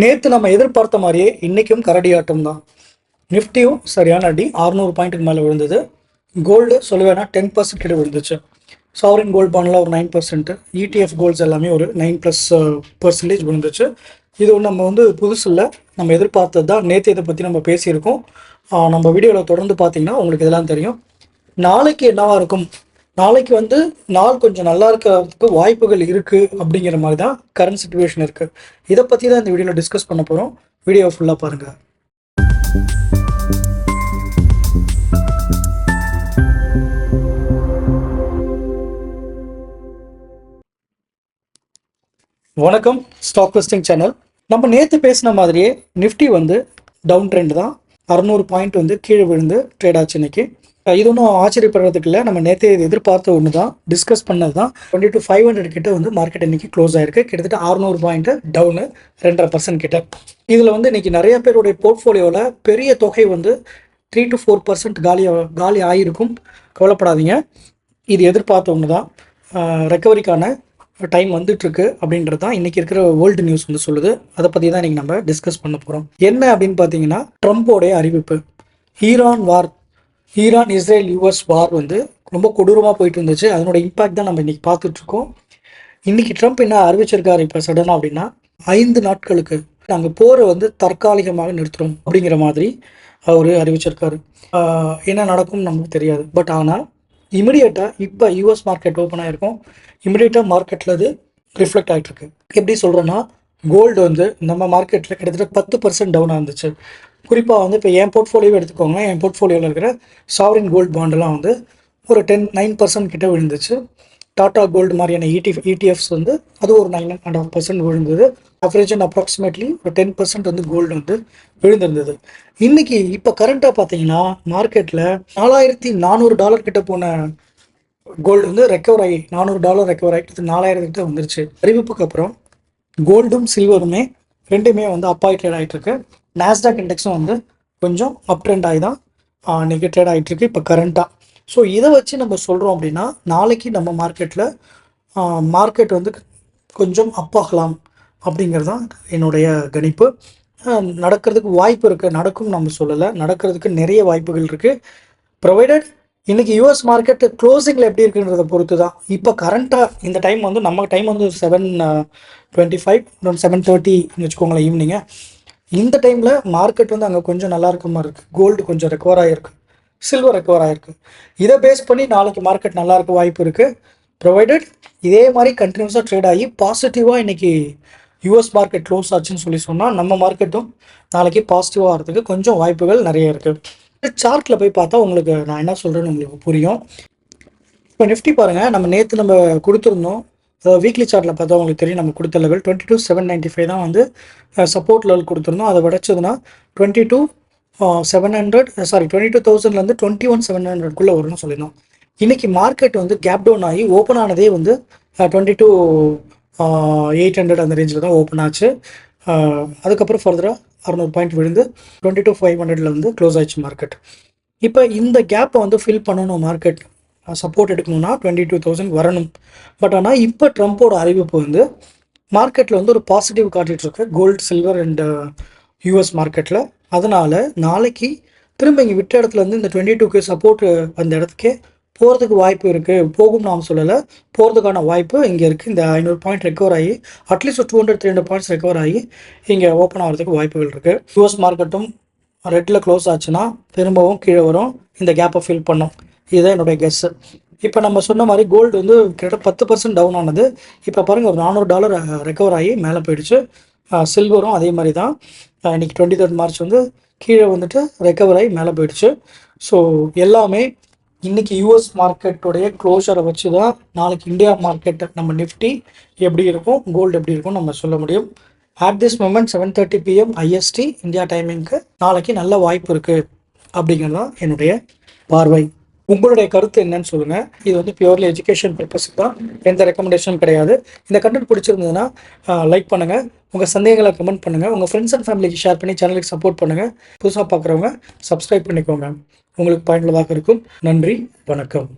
நேற்று நம்ம எதிர்பார்த்த மாதிரியே இன்றைக்கும் கரடி ஆட்டம் தான். நிஃப்டியும் சரியான அடி 600 பாயிண்ட்டுக்கு மேலே விழுந்தது. கோல்டு சொல்லுவேன்னா 10% கிட்ட விழுந்துச்சு. சாவரின் கோல்டு பாண்டில் ஒரு 9%, இடிஎஃப் கோல்ட்ஸ் எல்லாமே ஒரு 9+% விழுந்துச்சு. இது நம்ம புதுசு இல்லை, நம்ம எதிர்பார்த்தது தான். நேற்று இதை பற்றி நம்ம பேசியிருக்கோம். நம்ம வீடியோவில் தொடர்ந்து பார்த்தீங்கன்னா உங்களுக்கு இதெல்லாம் தெரியும். நாளைக்கு என்னவா இருக்கும், நாளைக்கு நாள் கொஞ்சம் நல்லா இருக்கிறதுக்கு வாய்ப்புகள் இருக்குது அப்படிங்கிற மாதிரி தான் கரண்ட் சுச்சுவேஷன் இருக்குது. இதை பற்றி தான் இந்த வீடியோவில் டிஸ்கஸ் பண்ண போகிறோம். வீடியோ ஃபுல்லாக பாருங்கள். வணக்கம், ஸ்டாக் வெஸ்டிங் சேனல். நம்ம நேற்று பேசின மாதிரியே நிஃப்டி டவுன் ட்ரெண்ட் தான். 600 பாயிண்ட் கீழே விழுந்து ட்ரேட் ஆச்சு இன்னைக்கு. இது ஒன்றும் ஆச்சரியப்படுறதுக்கு இல்லை, நம்ம நேற்று எதிர்பார்த்த ஒன்று தான், டிஸ்கஸ் பண்ணது தான். 22,500 கிட்ட மார்க்கெட் இன்னைக்கு க்ளோஸ் ஆயிருக்கு. கிட்டத்தட்ட 600 பாயிண்ட் டவுனு 2.5% கிட்ட. இதில் இன்னைக்கு நிறைய பேருடைய போர்ட்ஃபோலியோவில் பெரிய தொகை 3 to 4% காலி ஆகிருக்கும். கவலைப்படாதீங்க, இது எதிர்பார்த்த ஒன்று தான். ரெக்கவரிக்கான டைம் வந்துட்டுருக்கு அப்படின்றது தான் இன்றைக்கி இருக்கிற வேர்ல்டு நியூஸ் சொல்லுது. அதை பற்றி தான் இன்றைக்கி நம்ம டிஸ்கஸ் பண்ண போகிறோம். என்ன அப்படின்னு பார்த்தீங்கன்னா, ட்ரம்ப்போடைய அறிவிப்பு. ஈரான் இஸ்ரேல் யூஎஸ் வார் ரொம்ப கொடூரமாக போயிட்டு இருந்துச்சு. அதனோட இம்பாக்ட் தான் நம்ம இன்றைக்கி பார்த்துட்ருக்கோம். இன்றைக்கி ட்ரம்ப் என்ன அறிவிச்சிருக்காரு இப்போ சடனாக அப்படின்னா, 5 நாட்களுக்கு நாங்கள் போரை தற்காலிகமாக நிறுத்துகிறோம் அப்படிங்கிற மாதிரி அவர் அறிவிச்சிருக்காரு. என்ன நடக்கும்னு நமக்கு தெரியாது. பட் ஆனால் இமிடியேட்டாக இப்போ யூஎஸ் மார்க்கெட் ஓப்பன் ஆகிருக்கும். இமிடியேட்டாக மார்க்கெட்டில் அது ரிஃப்ளெக்ட் ஆகிட்டுருக்கு. எப்படி சொல்கிறேன்னா, கோல்டு நம்ம மார்க்கெட்டில் கிட்டத்தட்ட 10% டவுனாக இருந்துச்சு. குறிப்பாக இப்போ என் போர்ட்ஃபோலியோவை எடுத்துக்கோங்க. என் போர்ட்ஃபோலியோவில் இருக்கிற சாவரின் கோல்டு பாண்டெலாம் ஒரு 9% கிட்ட விழுந்துச்சு. டாடா கோல்டு மாதிரியான இடிஎஃப்ஸ் அது ஒரு 9.5% விழுந்தது. அவரேஜ் அண்ட் அப்ராக்சிமேட்லி ஒரு 10% கோல்டு விழுந்திருந்தது. இன்றைக்கி இப்போ கரண்ட்டாக பார்த்தீங்கன்னா மார்க்கெட்டில் $4,400 கிட்ட போன கோல்டு ரெக்கவர் ஆகி $400 ரெக்கவர் ஆகிட்டு 4,000 கிட்ட வந்துருச்சு. அறிவிப்புக்கு அப்புறம் கோல்டும் சில்வருமே ரெண்டுமே அப் ஆகி ட்ரேட் ஆகிட்டுருக்கு. நாஸ்டாக் இண்டெக்ஸும் கொஞ்சம் அப் ட்ரெண்ட் ஆகி தான் இன்றைக்கி ட்ரேட் ஆகிட்டுருக்கு இப்போ கரண்ட்டாக. ஸோ இதை வச்சு நம்ம சொல்கிறோம் அப்படின்னா, நாளைக்கு நம்ம மார்க்கெட் கொஞ்சம் அப் ஆகலாம் அப்படிங்கிறது தான் என்னுடைய கணிப்பு. நடக்கிறதுக்கு வாய்ப்பு இருக்குது, நடக்கும் நம்ம சொல்லலை, நடக்கிறதுக்கு நிறைய வாய்ப்புகள் இருக்குது. ப்ரொவைடட் இன்றைக்கி யூஎஸ் மார்க்கெட்டு க்ளோசிங்கில் எப்படி இருக்குன்றதை பொறுத்து தான். இப்போ கரண்ட்டாக இந்த டைம் நம்ம டைம் 7:25 7:30 வச்சுக்கோங்களேன் ஈவினிங்கு. இந்த டைமில் மார்க்கெட் அங்கே கொஞ்சம் நல்லா இருக்க மாதிரி இருக்குது. கோல்டு கொஞ்சம் ரெக்கவர் ஆகிருக்கு, சில்வர் ரெக்கவர் ஆகிருக்கு. இதை பேஸ் பண்ணி நாளைக்கு மார்க்கெட் நல்லா இருக்க வாய்ப்பு இருக்குது. ப்ரொவைடட் இதே மாதிரி கண்டினியூஸாக ட்ரேட் ஆகி பாசிட்டிவாக இன்றைக்கி யூஎஸ் மார்க்கெட் க்ளோஸ் ஆச்சுன்னு சொன்னால் நம்ம மார்க்கெட்டும் நாளைக்கு பாசிட்டிவாக ஆகிறதுக்கு கொஞ்சம் வாய்ப்புகள் நிறைய இருக்குது. சார்ட்டில் போய் பார்த்தா உங்களுக்கு நான் என்ன சொல்கிறேன்னு உங்களுக்கு புரியும். இப்போ நிஃப்டி பாருங்கள், நம்ம நேற்று கொடுத்துருந்தோம். வீக்லி சார்ட்டில் பார்த்தா உங்களுக்கு தெரியும், நம்ம கொடுத்த லெவல் 22,795 தான் சப்போர்ட் லெவல் கொடுத்துருந்தோம். அதை உடைச்சதுன்னா 22,700 21,700 வரும்னு சொல்லியிருந்தோம். இன்றைக்கி மார்க்கெட் கேப் டவுன் ஆகி ஓப்பன் ஆனதே 22,800 அந்த ரேஞ்சில் தான் ஓப்பன் ஆச்சு. அதுக்கப்புறம் ஃபர்தராக 600 பாயிண்ட் விழுந்து 22,500 க்ளோஸ் ஆயிடுச்சு மார்க்கெட். இப்போ இந்த கேப்பை ஃபில் பண்ணணும், மார்க்கெட் சப்போர்ட் எடுக்கணும்னா 22,000 வரணும். பட் ஆனால் இப்போ ட்ரம்ப்போட அறிவிப்பு மார்க்கெட்டில் ஒரு பாசிட்டிவ் காட்டிகிட்ருக்கு கோல்டு, சில்வர் அண்ட் யூஎஸ் மார்க்கெட்டில். அதனால் நாளைக்கு திரும்ப இங்கே விட்ட இடத்துல இந்த 22K சப்போர்ட் அந்த இடத்துக்கே போகிறதுக்கு வாய்ப்பு இருக்குது. போகும் நாம் சொல்லலை, போகிறதுக்கான வாய்ப்பு இங்கே இருக்குது. இந்த 500 பாயிண்ட் ரெக்கவர் ஆகி அட்லீஸ்ட் 200-300 பாயிண்ட்ஸ் ரெக்கவர் ஆகி இங்கே ஓப்பன் ஆகிறதுக்கு வாய்ப்புகள் இருக்குது. யூஎஸ் மார்க்கெட்டும் ரெட்டில் க்ளோஸ் ஆச்சுன்னா திரும்பவும் கீழே வரும், இந்த கேப்பை ஃபில் பண்ணும். இதுதான் என்னுடைய கெஸ்ஸு. இப்போ நம்ம சொன்ன மாதிரி கோல்டு கிட்டத்தட்ட 10% டவுன் ஆனது. இப்போ பாருங்கள், ஒரு $400 ரெக்கவர் ஆகி மேலே போயிடுச்சு. சில்வரும் அதே மாதிரி தான். இன்றைக்கி 23 மார்ச் கீழே ரெக்கவர் ஆகி மேலே போயிடுச்சு. ஸோ எல்லாமே இன்றைக்கி யூஎஸ் மார்க்கெட்டுடைய க்ளோஷரை வச்சு தான் நாளைக்கு இந்தியா மார்க்கெட்டு நம்ம நிஃப்டி எப்படி இருக்கும், கோல்டு எப்படி இருக்கும் நம்ம சொல்ல முடியும். At this moment 7:30 PM IST India டைமிங்க்கு நாளைக்கு நல்ல வாய்ப்பு இருக்குது அப்படிங்கிறது தான் என்னுடைய பார்வை. உங்களுடைய கருத்து என்னன்னு சொல்லுங்கள். இது பியூர்லி எஜுகேஷன் பர்பஸுக்கு தான், எந்த ரெக்கமெண்டேஷனும் கிடையாது. இந்த கண்டென்ட் பிடிச்சிருந்ததுன்னா லைக் பண்ணுங்கள், உங்கள் சந்தேகங்களை கமெண்ட் பண்ணுங்கள், உங்கள் ஃப்ரெண்ட்ஸ் அண்ட் ஃபேமிலிக்கு ஷேர் பண்ணி சேனலுக்கு சப்போர்ட் பண்ணுங்கள். புதுசாக பார்க்குறவங்க சப்ஸ்கிரைப் பண்ணிக்கோங்க, உங்களுக்கு பயனுள்ளதாக இருக்கும். நன்றி, வணக்கம்.